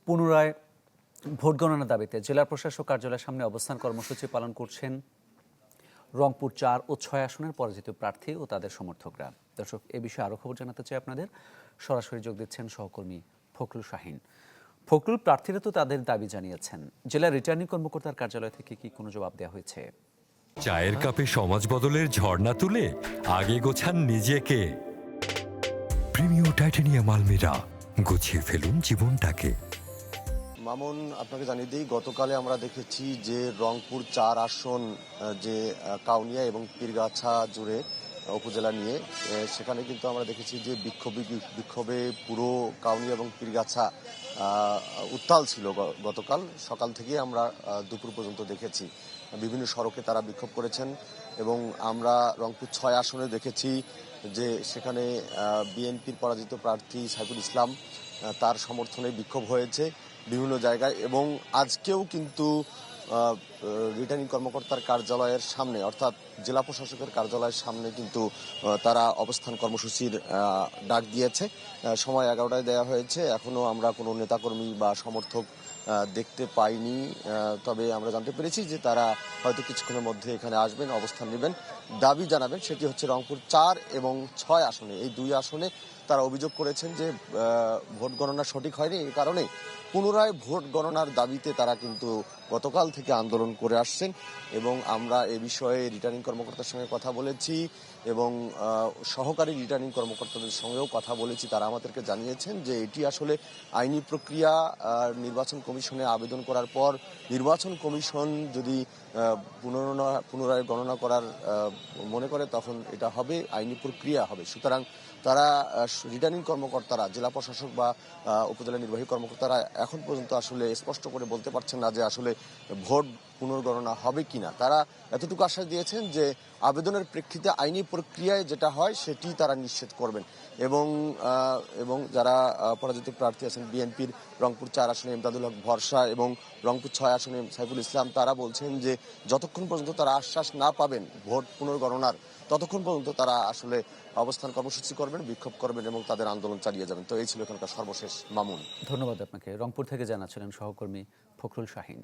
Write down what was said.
পুনরায় ভোট গণনার দাবিতে জেলা প্রশাসক কার্যালয়ের সামনে অবস্থান কর্মসূচি পালন করছেন রংপুর ৪ ও ৬ আসনের পরাজিত প্রার্থী ও তাদের সমর্থকরা। দর্শক, এ বিষয়ে আরও খবর জানাতে চাই আপনাদের। সরাসরি যোগ দিচ্ছেন সহকর্মী ফখরুল শাহিন। ফখরুল, প্রার্থীরা তো তাদের দাবি জানিয়েছেন, জেলা রিটার্নিং কর্মকর্তার কার্যালয় থেকে কি কোনো জবাব দেওয়া হয়েছে? চায়ের কাপে সমাজ বদলের ঝর্ণা তুলে আগে গোছান নিজেকে। প্রিমিয়ার টাইটানিয়াম আলমিরা, গুছিয়ে ফেলুন জীবনটাকে। মামুন, আপনাকে জানিয়ে দিই, গতকালে আমরা দেখেছি যে রংপুর ৪ আসন যে কাউনিয়া এবং পীরগাছা জুড়ে উপজেলা নিয়ে, সেখানে কিন্তু আমরা দেখেছি যে বিক্ষোভে পুরো কাউনিয়া এবং পীরগাছা উত্তাল ছিল। গতকাল সকাল থেকে আমরা দুপুর পর্যন্ত দেখেছি বিভিন্ন সড়কে তারা বিক্ষোভ করেছেন। এবং আমরা রংপুর ৬ আসনে দেখেছি যে সেখানে বিএনপির পরাজিত প্রার্থী সাইফুল ইসলাম, তার সমর্থনে বিক্ষোভ হয়েছে বিভিন্ন জায়গায়। এবং আজকেও কিন্তু রিটার্নিং কর্মকর্তার কার্যালয়ের সামনে, অর্থাৎ জেলা প্রশাসকের কার্যালয়ের সামনে কিন্তু তারা অবস্থান কর্মসূচির ডাক দিয়েছে। সময় 11টায় দেওয়া হয়েছে। এখনও আমরা কোনো নেতাকর্মী বা সমর্থক দেখতে পাইনি। তবে আমরা জানতে পেরেছি যে তারা হয়তো কিছুক্ষণের মধ্যে এখানে আসবেন, অবস্থান নেবেন, দাবি জানাবেন। সেটি হচ্ছে রংপুর ৪ এবং ৬ আসনে, এই দুই আসনে তারা অভিযোগ করেছেন যে ভোট গণনা সঠিক হয়নি। এই কারণে পুনরায় ভোট গণনার দাবিতে তারা কিন্তু গতকাল থেকে আন্দোলন করে আসছেন। এবং আমরা এ বিষয়ে রিটার্নিং কর্মকর্তার সঙ্গে কথা বলেছি এবং সহকারী রিটার্নিং কর্মকর্তাদের সঙ্গেও কথা বলেছি। তারা আমাদেরকে জানিয়েছেন যে এটি আসলে আইনি প্রক্রিয়া। নির্বাচন কমিশনে আবেদন করার পর নির্বাচন কমিশন যদি পুনরায় গণনা করার মনে করে, তখন এটা হবে, আইনি প্রক্রিয়া হবে। সুতরাং তারা রিটার্নিং কর্মকর্তারা, জেলা প্রশাসক বা উপজেলা নির্বাহী কর্মকর্তারা এখন পর্যন্ত আসলে স্পষ্ট করে বলতে পারছেন না যে আসলে ভোট পুনর্গণনা হবে কিনা। তারা এতটুকু আশ্বাস দিয়েছেন যে আবেদনের প্রেক্ষিতে আইনি প্রক্রিয়ায় যেটা হয় সেটি তারা নিশ্চিত করবেন। এবং যারা পরাজিত প্রার্থী আছেন বিএনপির রংপুর ৪ আসনে ইমদাদুল হক ভরসা এবং রংপুর ৬ আসনে সাইফুল ইসলাম, তারা বলছেন যে যতক্ষণ পর্যন্ত তারা আশ্বাস না পাবেন ভোট পুনর্গণনার, ততক্ষণ পর্যন্ত তারা আসলে অবস্থান কর্মসূচি করবেন, বিক্ষোভ করবেন এবং তাদের আন্দোলন চালিয়ে যাবেন। তো এই ছিল এখানকার সর্বশেষ। মামুন, ধন্যবাদ আপনাকে। রংপুর থেকে জানাচ্ছিলেন সহকর্মী ফখরুল শাহিন।